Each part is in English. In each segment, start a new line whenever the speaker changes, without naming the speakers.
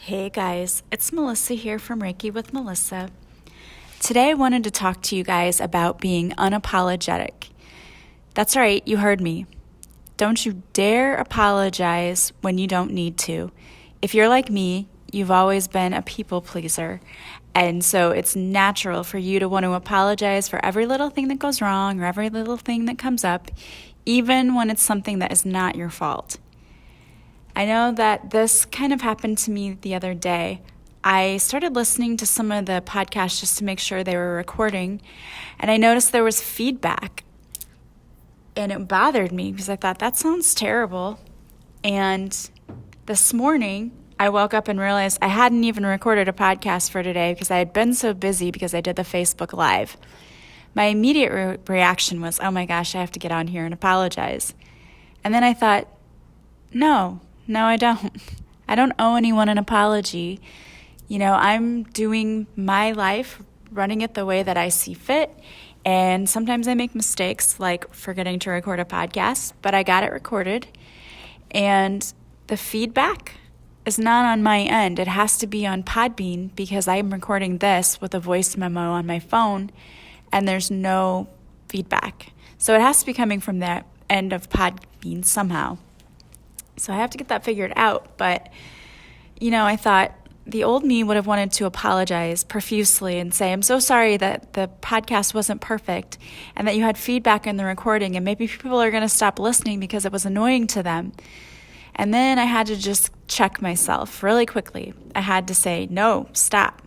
Hey guys, it's Melissa here from Reiki with Melissa. Today I wanted to talk to you guys about being unapologetic. That's right, you heard me. Don't you dare apologize when you don't need to. If you're like me, you've always been a people pleaser, and so it's natural for you to want to apologize for every little thing that goes wrong or every little thing that comes up, even when it's something that is not your fault. I know that this kind of happened to me the other day. I started listening to some of the podcasts just to make sure they were recording, and I noticed there was feedback. And it bothered me because I thought, that sounds terrible. And this morning, I woke up and realized I hadn't even recorded a podcast for today because I had been so busy because I did the Facebook Live. My immediate reaction was, oh my gosh, I have to get on here and apologize. And then I thought, No, I don't. I don't owe anyone an apology. I'm doing my life, running it the way that I see fit. And sometimes I make mistakes, like forgetting to record a podcast, but I got it recorded. And the feedback is not on my end. It has to be on Podbean because I'm recording this with a voice memo on my phone, and there's no feedback. So it has to be coming from the end of Podbean somehow. So I have to get that figured out. But, I thought the old me would have wanted to apologize profusely and say, I'm so sorry that the podcast wasn't perfect and that you had feedback in the recording and maybe people are going to stop listening because it was annoying to them. And then I had to just check myself really quickly. I had to say, no, stop.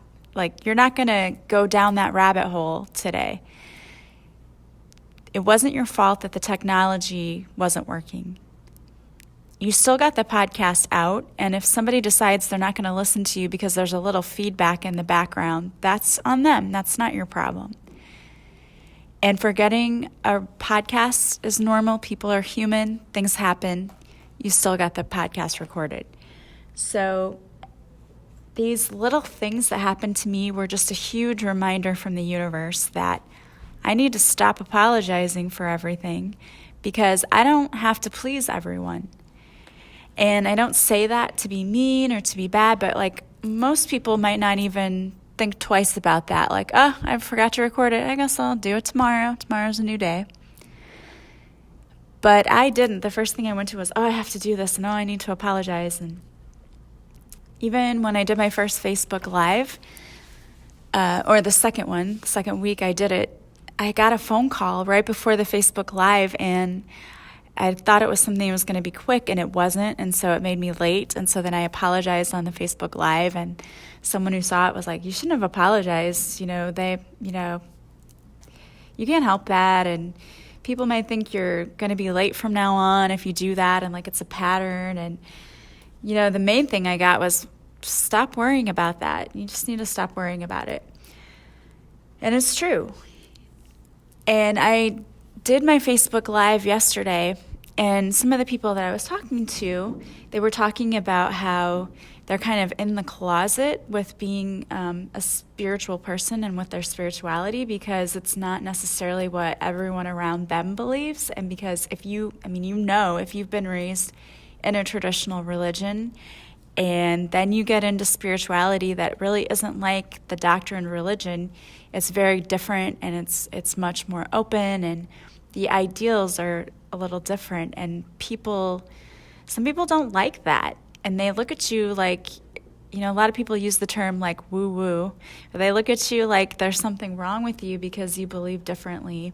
You're not going to go down that rabbit hole today. It wasn't your fault that the technology wasn't working. You still got the podcast out, and if somebody decides they're not going to listen to you because there's a little feedback in the background, that's on them. That's not your problem. And forgetting a podcast is normal. People are human. Things happen. You still got the podcast recorded. So these little things that happened to me were just a huge reminder from the universe that I need to stop apologizing for everything because I don't have to please everyone. And I don't say that to be mean or to be bad, but most people might not even think twice about that. I forgot to record it. I guess I'll do it tomorrow. Tomorrow's a new day. But I didn't. The first thing I went to was, I have to do this, and I need to apologize. And even when I did my first Facebook Live, or the second week I did it, I got a phone call right before the Facebook Live, and I thought it was something that was going to be quick, and it wasn't, and so it made me late. And so then I apologized on the Facebook Live, and someone who saw it was like, you shouldn't have apologized. You can't help that, and people might think you're going to be late from now on if you do that, and it's a pattern. And, the main thing I got was, stop worrying about that. You just need to stop worrying about it. And it's true. And I did my Facebook Live yesterday, and some of the people that I was talking to, they were talking about how they're kind of in the closet with being a spiritual person and with their spirituality because it's not necessarily what everyone around them believes. And because if you've been raised in a traditional religion and then you get into spirituality that really isn't like the doctrine religion, it's very different, and it's much more open, and the ideals are a little different, and some people don't like that, and they look at you like, a lot of people use the term woo-woo, but they look at you like there's something wrong with you because you believe differently.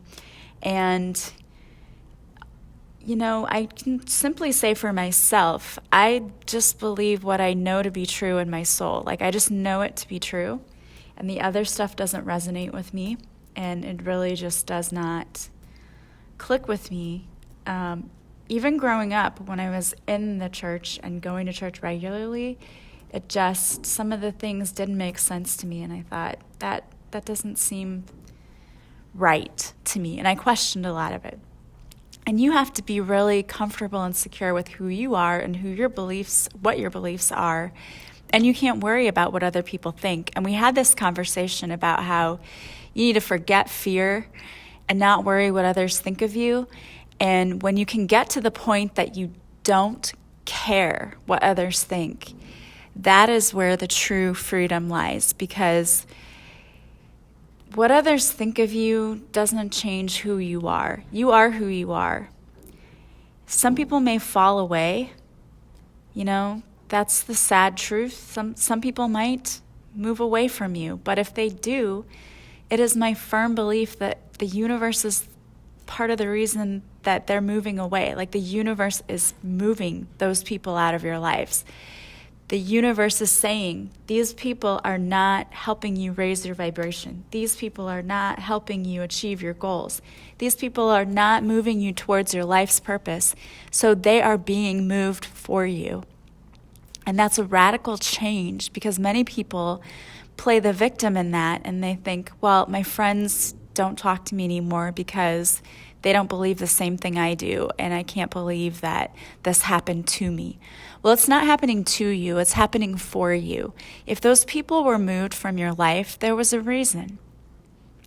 And, I can simply say for myself, I just believe what I know to be true in my soul. I just know it to be true, and the other stuff doesn't resonate with me, and it really just does not click with me. Even growing up, when I was in the church and going to church regularly, some of the things didn't make sense to me, and I thought, that doesn't seem right to me, and I questioned a lot of it. And you have to be really comfortable and secure with who you are and what your beliefs are, and you can't worry about what other people think. And we had this conversation about how you need to forget fear and not worry what others think of you. And when you can get to the point that you don't care what others think, That is where the true freedom lies, because what others think of you doesn't change who you are. You are who you are. Some people may fall away, that's the sad truth. Some people might move away from you, but if they do, it is my firm belief that the universe is part of the reason that they're moving away. Like the universe is moving those people out of your lives. The universe is saying, these people are not helping you raise your vibration. These people are not helping you achieve your goals. These people are not moving you towards your life's purpose. So they are being moved for you. And that's a radical change, because many people play the victim in that, and they think, well, my friends don't talk to me anymore because they don't believe the same thing I do, and I can't believe that this happened to me. Well, it's not happening to you, it's happening for you. If those people were moved from your life, there was a reason.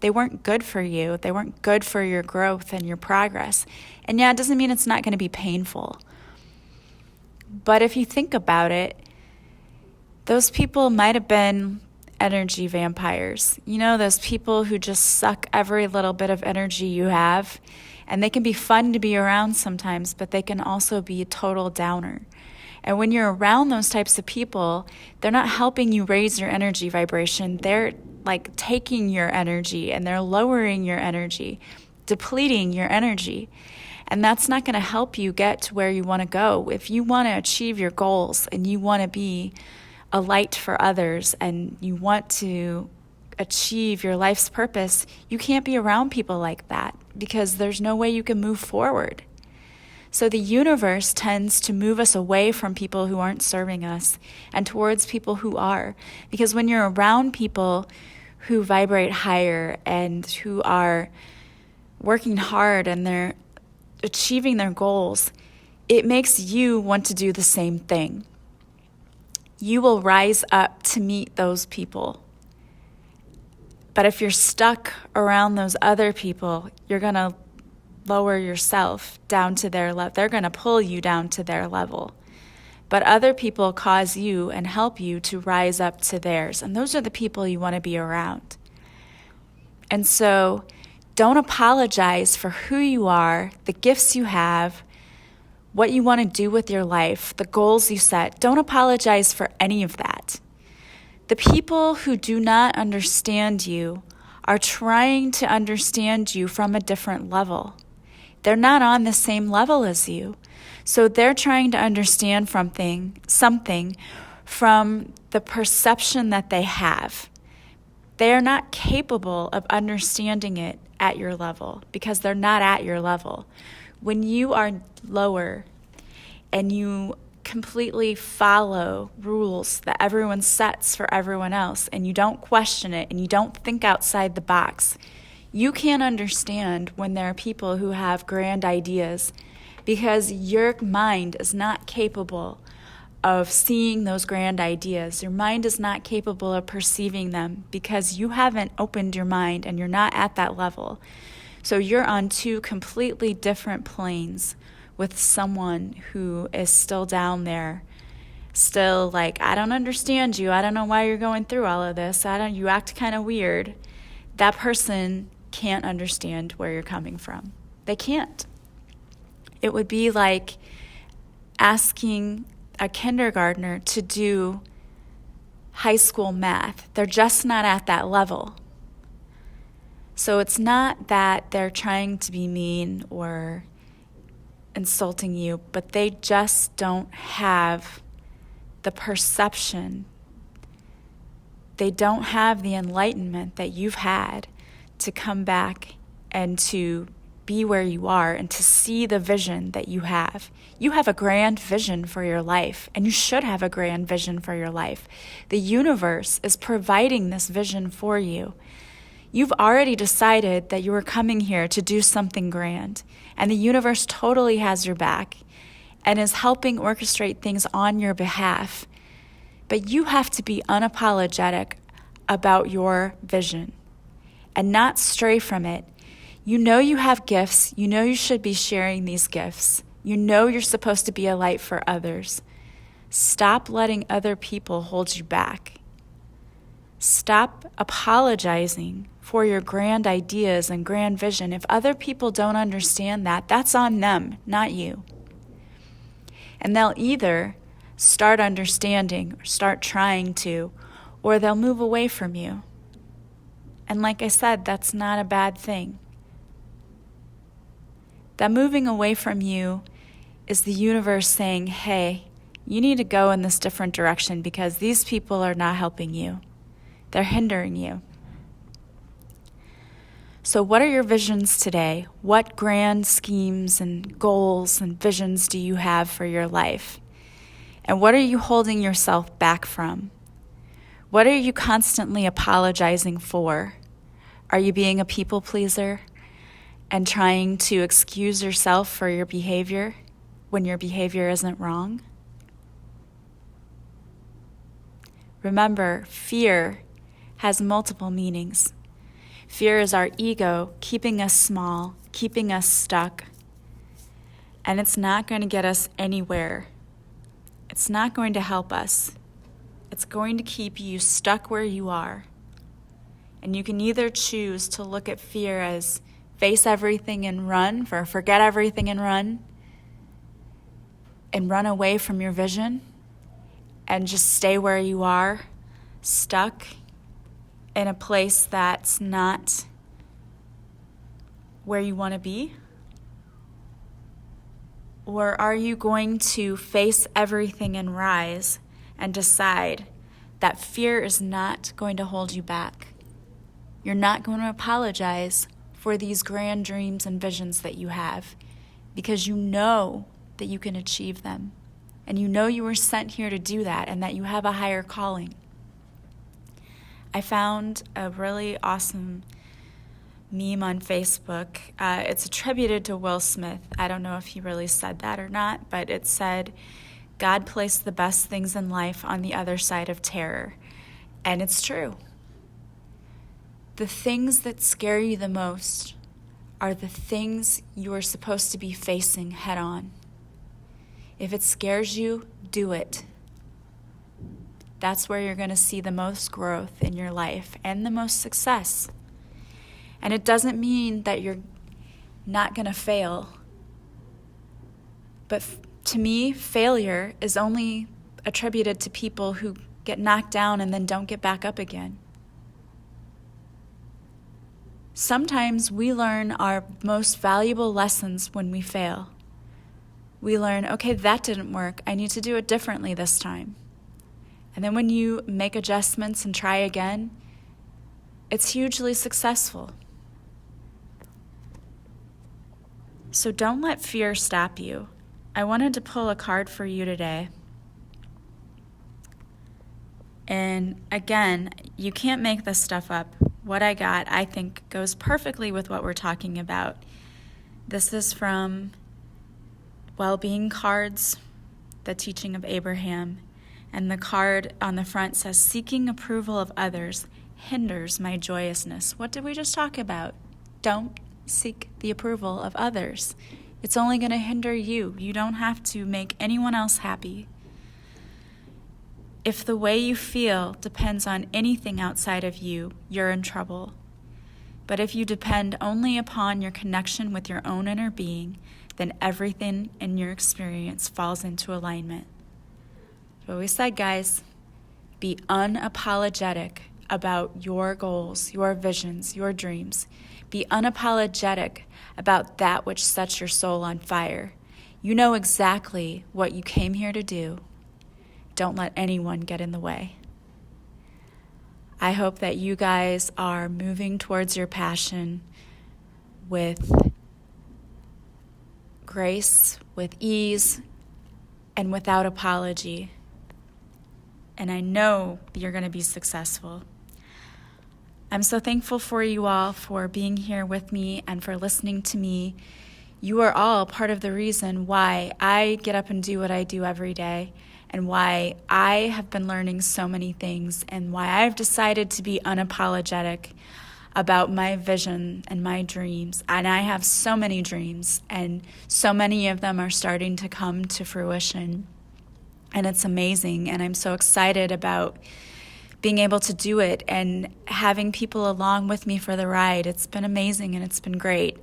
They weren't good for you. They weren't good for your growth and your progress. And yeah, it doesn't mean it's not going to be painful. But if you think about it, those people might have been energy vampires. Those people who just suck every little bit of energy you have. And they can be fun to be around sometimes, but they can also be a total downer. And when you're around those types of people, they're not helping you raise your energy vibration. They're like taking your energy and they're lowering your energy, depleting your energy. And that's not going to help you get to where you want to go. If you want to achieve your goals and you want to be a light for others and you want to achieve your life's purpose, you can't be around people like that, because there's no way you can move forward. So the universe tends to move us away from people who aren't serving us and towards people who are. Because when you're around people who vibrate higher and who are working hard and they're achieving their goals, it makes you want to do the same thing. You will rise up to meet those people. But if you're stuck around those other people, you're going to lower yourself down to their level. They're going to pull you down to their level. But other people cause you and help you to rise up to theirs. And those are the people you want to be around. And so don't apologize for who you are, the gifts you have, what you want to do with your life, the goals you set. Don't apologize for any of that. The people who do not understand you are trying to understand you from a different level. They're not on the same level as you. So they're trying to understand something from the perception that they have. They are not capable of understanding it at your level because they're not at your level. When you are lower and you completely follow rules that everyone sets for everyone else and you don't question it and you don't think outside the box, you can't understand when there are people who have grand ideas, because your mind is not capable of seeing those grand ideas. Your mind is not capable of perceiving them because you haven't opened your mind and you're not at that level. So you're on two completely different planes with someone who is still down there, still like, I don't understand you. I don't know why you're going through all of this. You act kind of weird. That person can't understand where you're coming from. They can't. It would be like asking a kindergartner to do high school math. They're just not at that level. So it's not that they're trying to be mean or insulting you, but they just don't have the perception. They don't have the enlightenment that you've had to come back and to be where you are and to see the vision that you have. You have a grand vision for your life, and you should have a grand vision for your life. The universe is providing this vision for you. You've already decided that you were coming here to do something grand, and the universe totally has your back and is helping orchestrate things on your behalf. But you have to be unapologetic about your vision and not stray from it. You know you have gifts. You know you should be sharing these gifts. You know you're supposed to be a light for others. Stop letting other people hold you back. Stop apologizing for your grand ideas and grand vision. If other people don't understand that, that's on them, not you. And they'll either start understanding or start trying to, or they'll move away from you. And like I said, that's not a bad thing. That moving away from you is the universe saying, hey, you need to go in this different direction because these people are not helping you. They're hindering you. So what are your visions today? What grand schemes and goals and visions do you have for your life? And what are you holding yourself back from? What are you constantly apologizing for? Are you being a people pleaser and trying to excuse yourself for your behavior when your behavior isn't wrong? Remember, fear has multiple meanings. Fear is our ego keeping us small, keeping us stuck, and it's not going to get us anywhere. It's not going to help us. It's going to keep you stuck where you are. And you can either choose to look at fear as face everything and run, or forget everything and run away from your vision, and just stay where you are, stuck in a place that's not where you want to be? Or are you going to face everything and rise and decide that fear is not going to hold you back? You're not going to apologize for these grand dreams and visions that you have because you know that you can achieve them. And you know you were sent here to do that and that you have a higher calling. I found a really awesome meme on Facebook. It's attributed to Will Smith. I don't know if he really said that or not, but it said, God placed the best things in life on the other side of terror. And it's true. The things that scare you the most are the things you are supposed to be facing head on. If it scares you, do it. That's where you're going to see the most growth in your life and the most success. And it doesn't mean that you're not going to fail. But to me, failure is only attributed to people who get knocked down and then don't get back up again. Sometimes we learn our most valuable lessons when we fail. We learn, okay, that didn't work. I need to do it differently this time. And then when you make adjustments and try again, it's hugely successful. So don't let fear stop you. I wanted to pull a card for you today. And again, you can't make this stuff up. What I got, I think, goes perfectly with what we're talking about. This is from Well-Being Cards, The Teaching of Abraham. And the card on the front says, seeking approval of others hinders my joyousness. What did we just talk about? Don't seek the approval of others. It's only going to hinder you. You don't have to make anyone else happy. If the way you feel depends on anything outside of you, you're in trouble. But if you depend only upon your connection with your own inner being, then everything in your experience falls into alignment. What we said, guys, be unapologetic about your goals, your visions, your dreams. Be unapologetic about that which sets your soul on fire. You know exactly what you came here to do. Don't let anyone get in the way. I hope that you guys are moving towards your passion with grace, with ease, and without apology. And I know you're going to be successful. I'm so thankful for you all for being here with me and for listening to me. You are all part of the reason why I get up and do what I do every day, and why I have been learning so many things, and why I've decided to be unapologetic about my vision and my dreams. And I have so many dreams, and so many of them are starting to come to fruition. and it's amazing. And I'm so excited about being able to do it and having people along with me for the ride. It's been amazing and it's been great.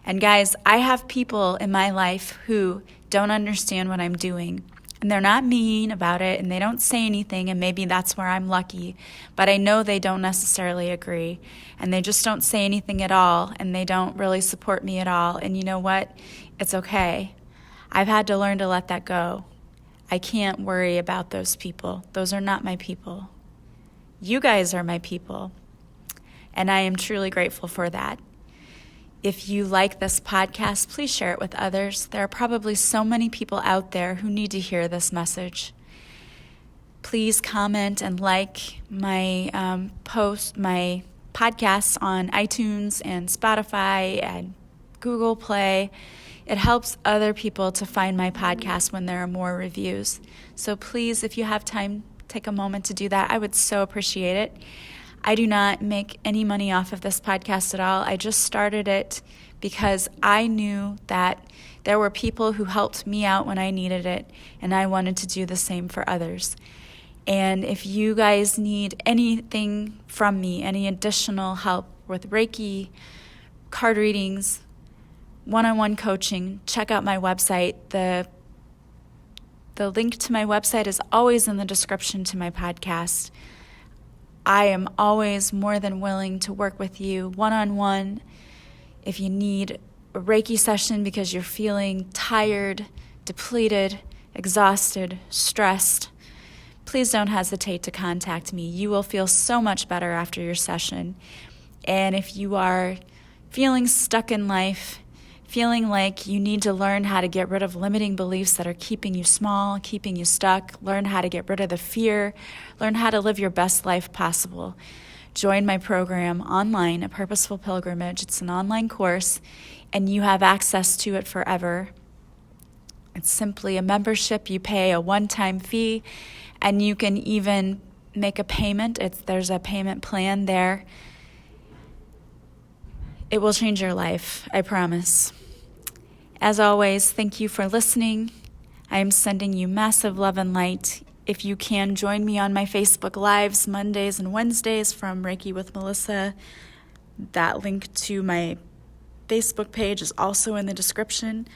And guys, I have people in my life who don't understand what I'm doing. And they're not mean about it and they don't say anything, and maybe that's where I'm lucky. But I know they don't necessarily agree, and they just don't say anything at all, and they don't really support me at all. And you know what? It's okay. I've had to learn to let that go. I can't worry about those people. Those are not my people. You guys are my people, and I am truly grateful for that. If you like this podcast, please share it with others. There are probably so many people out there who need to hear this message. Please comment and like my my podcasts on iTunes and Spotify and Google Play. It helps other people to find my podcast when there are more reviews. So please, if you have time, take a moment to do that. I would so appreciate it. I do not make any money off of this podcast at all. I just started it because I knew that there were people who helped me out when I needed it, and I wanted to do the same for others. And if you guys need anything from me, any additional help with Reiki, card readings, one-on-one coaching, check out my website. The link to my website is always in the description to my podcast. I am always more than willing to work with you one-on-one. If you need a Reiki session because you're feeling tired, depleted, exhausted, stressed, please don't hesitate to contact me. You will feel so much better after your session. And if you are feeling stuck in life, feeling like you need to learn how to get rid of limiting beliefs that are keeping you small, keeping you stuck, learn how to get rid of the fear, learn how to live your best life possible, join my program online, A Purposeful Pilgrimage. It's an online course, and you have access to it forever. It's simply a membership. You pay a one-time fee, and you can even make a payment. There's a payment plan there. It will change your life, I promise. As always, thank you for listening. I am sending you massive love and light. If you can, join me on my Facebook Lives Mondays and Wednesdays from Reiki with Melissa. That link to my Facebook page is also in the description.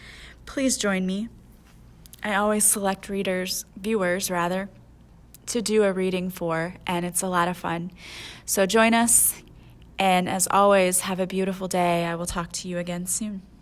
Please join me. I always select viewers, to do a reading for, and it's a lot of fun. So join us. And as always, have a beautiful day. I will talk to you again soon.